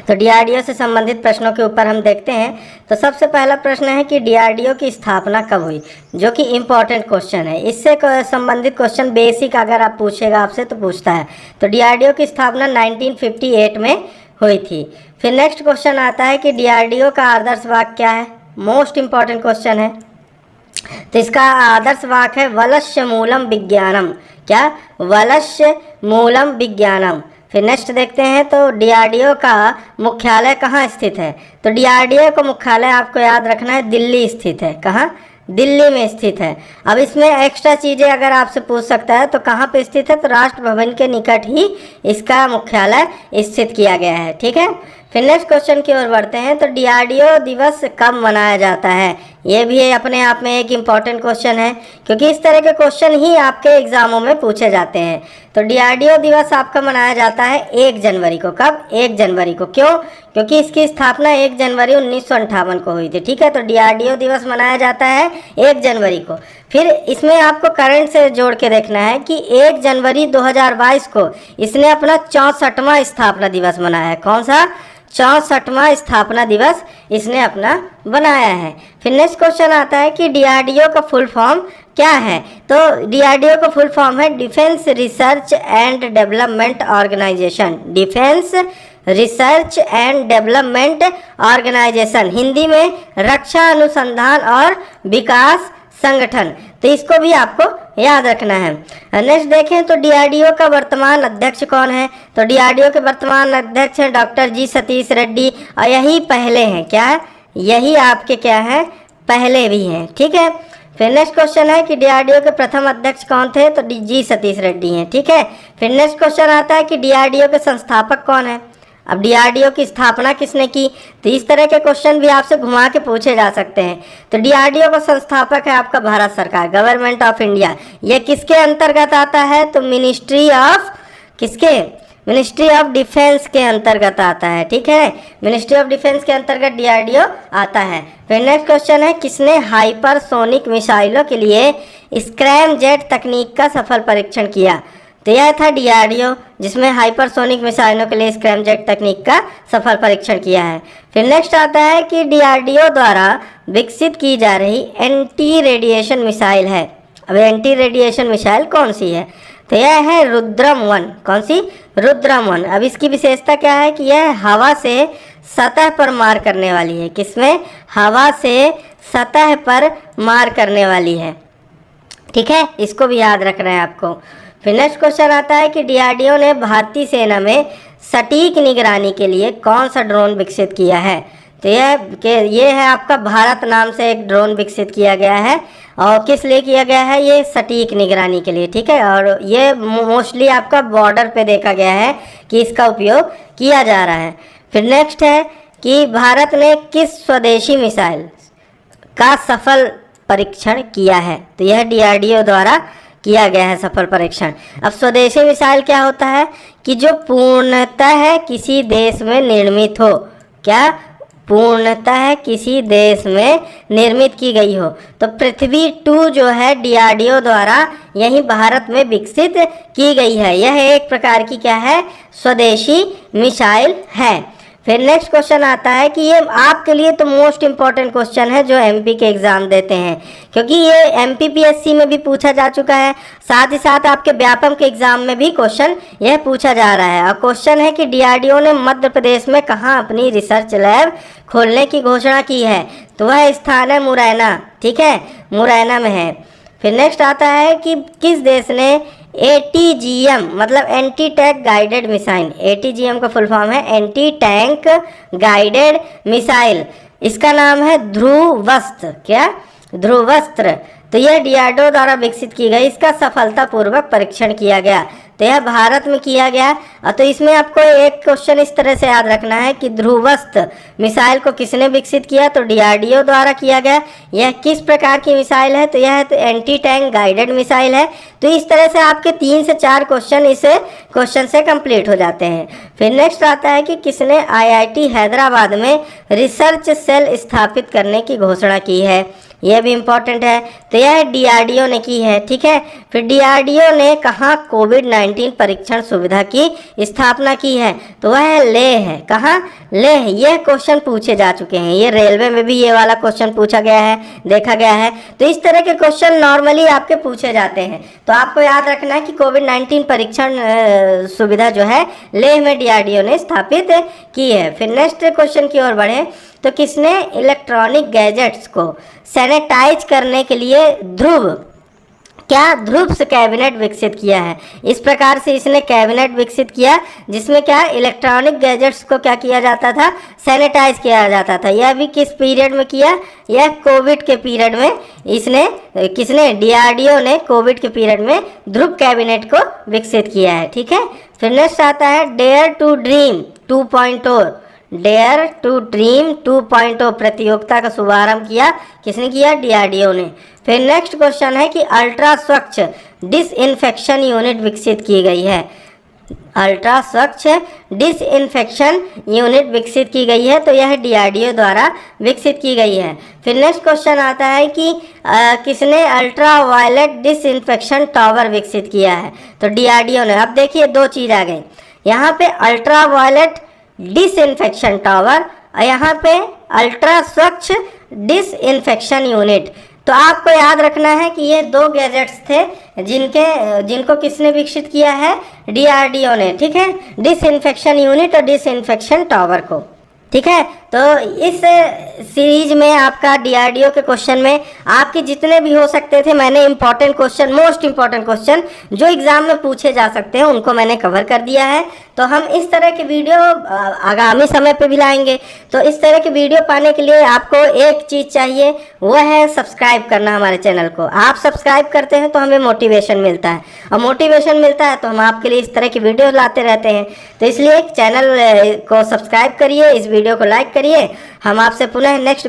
तो डीआरडीओ से संबंधित प्रश्नों के ऊपर हम देखते हैं। तो सबसे पहला प्रश्न है कि डीआरडीओ की स्थापना कब हुई, जो कि इम्पॉर्टेंट क्वेश्चन है। इससे संबंधित क्वेश्चन बेसिक अगर आप पूछेगा आपसे तो पूछता है। तो डीआरडीओ की स्थापना 1958 में हुई थी। फिर नेक्स्ट क्वेश्चन आता है कि डीआरडीओ का आदर्श वाक्य क्या है। मोस्ट इम्पॉर्टेंट क्वेश्चन है। तो इसका आदर्श वाक्य है वलस्य मूलम विज्ञानम। क्या? वलस्य मूलम विज्ञानम। फिर नेक्स्ट देखते हैं तो डीआरडीओ का मुख्यालय कहाँ स्थित है। तो डीआरडीओ का मुख्यालय आपको याद रखना है दिल्ली स्थित है। कहाँ? दिल्ली में स्थित है। अब इसमें एक्स्ट्रा चीज़ें अगर आपसे पूछ सकता है तो कहाँ पे स्थित है, तो राष्ट्र भवन के निकट ही इसका मुख्यालय स्थित किया गया है। ठीक है। फिर नेक्स्ट क्वेश्चन की ओर बढ़ते हैं। तो डीआरडीओ दिवस कब मनाया जाता है। ये भी अपने आप में एक इम्पॉर्टेंट क्वेश्चन है, क्योंकि इस तरह के क्वेश्चन ही आपके एग्जामों में पूछे जाते हैं। तो डीआरडीओ दिवस आपका मनाया जाता है 1 जनवरी को। कब? 1 जनवरी को। क्यों? क्योंकि इसकी स्थापना 1 जनवरी 1958 को हुई थी। ठीक है। तो डीआरडीओ दिवस मनाया जाता है 1 जनवरी को। फिर इसमें आपको करंट से जोड़ के देखना है कि 1 जनवरी 2022 को इसने अपना 64वां स्थापना दिवस मनाया है। कौन सा? 64वां स्थापना दिवस इसने अपना बनाया है। फिर नेक्स्ट क्वेश्चन आता है कि डीआरडीओ का फुल फॉर्म क्या है। तो डीआरडीओ का फुल फॉर्म है defence research and development organisation. Defence research and development organisation, Hindi में रक्षा अनुसंधान और विकास संगठन। तो इसको भी आपको याद रखना है। नेक्स्ट देखें तो डीआरडीओ का वर्तमान अध्यक्ष कौन है। तो डीआरडीओ के वर्तमान अध्यक्ष हैं डॉक्टर जी सतीश रेड्डी, और यही पहले हैं। क्या है? यही आपके क्या है? पहले भी हैं। ठीक है। फिर नेक्स्ट क्वेश्चन है कि डीआरडीओ के प्रथम अध्यक्ष कौन थे। तो जी सतीश रेड्डी हैं। ठीक है। फिर नेक्स्ट क्वेश्चन आता है कि डीआरडीओ के संस्थापक कौन है। अब डीआरडीओ की स्थापना किसने की। तो इस तरह के क्वेश्चन भी आपसे घुमा के पूछे जा सकते हैं। तो डीआरडीओ का संस्थापक है आपका भारत सरकार, गवर्नमेंट ऑफ इंडिया। यह किसके अंतर्गत आता है। तो मिनिस्ट्री ऑफ, किसके? मिनिस्ट्री ऑफ डिफेंस के अंतर्गत आता है। ठीक है। मिनिस्ट्री ऑफ डिफेंस के अंतर्गत डीआरडीओ आता है। फिर नेक्स्ट क्वेश्चन है किसने हाइपरसोनिक मिसाइलों के लिए स्क्रैमजेट तकनीक का सफल परीक्षण किया। तो यह था डीआरडीओ, जिसमें हाइपरसोनिक मिसाइलों के लिए स्क्रैमजेट तकनीक का सफल परीक्षण किया है। फिर नेक्स्ट आता है कि डीआरडीओ द्वारा विकसित की जा रही एंटी रेडिएशन मिसाइल है। अब एंटी रेडिएशन मिसाइल कौन सी है। तो यह है रुद्रम 1। कौन सी? रुद्रम 1। अब इसकी विशेषता क्या है कि यह हवा से सतह पर मार करने वाली है। किसमें? हवा से सतह पर मार करने वाली है। ठीक है। इसको भी याद रखना है आपको। फिर नेक्स्ट क्वेश्चन आता है कि डीआरडीओ ने भारतीय सेना में सटीक निगरानी के लिए कौन सा ड्रोन विकसित किया है। तो ये है आपका भारत नाम से एक ड्रोन विकसित किया गया है। और किस लिए किया गया है? ये सटीक निगरानी के लिए। ठीक है। और ये मोस्टली आपका बॉर्डर पे देखा गया है कि इसका उपयोग किया जा रहा है। फिर नेक्स्ट है कि भारत ने किस स्वदेशी मिसाइल का सफल परीक्षण किया है। तो यह डीआरडीओ द्वारा किया गया है सफल परीक्षण। अब स्वदेशी मिसाइल क्या होता है कि जो पूर्णतः किसी देश में निर्मित हो। क्या? पूर्णतः किसी देश में निर्मित की गई हो। तो पृथ्वी 2 जो है डीआरडीओ द्वारा यही भारत में विकसित की गई है। यह एक प्रकार की क्या है? स्वदेशी मिसाइल है। फिर नेक्स्ट क्वेश्चन आता है कि ये आपके लिए तो मोस्ट इम्पॉर्टेंट क्वेश्चन है जो एमपी के एग्जाम देते हैं, क्योंकि ये एमपीपीएससी में भी पूछा जा चुका है, साथ ही साथ आपके व्यापम के एग्जाम में भी क्वेश्चन यह पूछा जा रहा है। और क्वेश्चन है कि डीआरडीओ ने मध्य प्रदेश में कहाँ अपनी रिसर्च लैब खोलने की घोषणा की है। तो वह स्थान है मुरैना। ठीक है। मुरैना में है। फिर नेक्स्ट आता है कि किस देश ने ATGM मतलब anti tank guided missile. ATGM का फुल फॉर्म है एंटी टैंक गाइडेड मिसाइल। इसका नाम है ध्रुवस्त्र। क्या? ध्रुवस्त्र। तो यह डीआरडीओ द्वारा विकसित की गई, इसका सफलतापूर्वक परीक्षण किया गया। तो यह भारत में किया गया। तो इसमें आपको एक क्वेश्चन इस तरह से याद रखना है कि ध्रुवस्त्र मिसाइल को किसने विकसित किया। तो डीआरडीओ द्वारा किया गया। यह किस प्रकार की मिसाइल है। तो यह तो एंटी टैंक गाइडेड मिसाइल है। तो इस तरह से आपके 3 से 4 क्वेश्चन इस क्वेश्चन से कंप्लीट हो जाते हैं। फिर नेक्स्ट आता है कि किसने IIT हैदराबाद में रिसर्च सेल स्थापित करने की घोषणा की है। ये भी इम्पोर्टेंट है। तो यह डीआरडीओ ने की है, ठीक है। फिर डीआरडीओ ने कहाँ कोविड-19 परीक्षण सुविधा की स्थापना की है, तो वह है लेह है। कहाँ? लेह। यह क्वेश्चन पूछे जा चुके हैं, ये रेलवे में भी ये वाला क्वेश्चन पूछा गया है, देखा गया है। तो इस तरह के क्वेश्चन नॉर्मली आपके पूछे जाते हैं। तो आपको याद रखना है कि कोविड-19 परीक्षण सुविधा जो है लेह में डीआरडीओ ने स्थापित की है। फिर नेक्स्ट क्वेश्चन की ओर बढ़े तो किसने इलेक्ट्रॉनिक गैजेट्स को सैनिटाइज करने के लिए ध्रुव्स कैबिनेट विकसित किया है। इस प्रकार से इसने कैबिनेट विकसित किया जिसमें क्या इलेक्ट्रॉनिक गैजेट्स को क्या किया जाता था, सैनिटाइज किया जाता था। यह भी किस पीरियड में किया, यह कोविड के पीरियड में किसने डीआरडीओ ने कोविड के पीरियड में ध्रुव कैबिनेट को विकसित किया है, ठीक है। फिर नेक्स्ट आता है dare to dream 2.0। Dare to dream 2.0 प्रतियोगिता का शुभारंभ किया, किसने किया, डीआरडीओ ने। फिर नेक्स्ट क्वेश्चन है कि अल्ट्रा स्वच्छ डिसइंफेक्शन यूनिट विकसित की गई है। अल्ट्रा स्वच्छ डिसइंफेक्शन यूनिट विकसित की गई है, तो यह डीआरडीओ द्वारा विकसित की गई है। फिर नेक्स्ट क्वेश्चन आता है कि किसने अल्ट्रा वायलेट डिसइंफेक्शन टावर विकसित किया है, तो डीआरडीओ ने। अब देखिए दो चीज़ आ गई यहाँ पे, अल्ट्रा वायलेट डिसइंफेक्शन टावर, यहाँ पे अल्ट्रा स्वच्छ डिसइंफेक्शन यूनिट। तो आपको याद रखना है कि ये दो गैजेट्स थे जिनको किसने विकसित किया है, डीआरडीओ ने, ठीक है। डिसइंफेक्शन यूनिट और डिसइंफेक्शन टावर को, ठीक है। तो इस सीरीज में आपका डीआरडीओ के क्वेश्चन में आपके जितने भी हो सकते थे मैंने important question, most important question जो एग्जाम में पूछे जा सकते हैं उनको मैंने कवर कर दिया है। तो हम इस तरह के वीडियो आगामी समय पे भी लाएंगे। तो इस तरह के वीडियो पाने के लिए आपको एक चीज़ चाहिए, वो है सब्सक्राइब करना हमारे चैनल को। आप सब्सक्राइब करते हैं तो हमें मोटिवेशन मिलता है, और मोटिवेशन मिलता है तो हम आपके लिए इस तरह की वीडियो लाते रहते हैं। तो इसलिए चैनल को सब्सक्राइब करिए, इस वीडियो को लाइक करिए। हम आपसे पुनः नेक्स्ट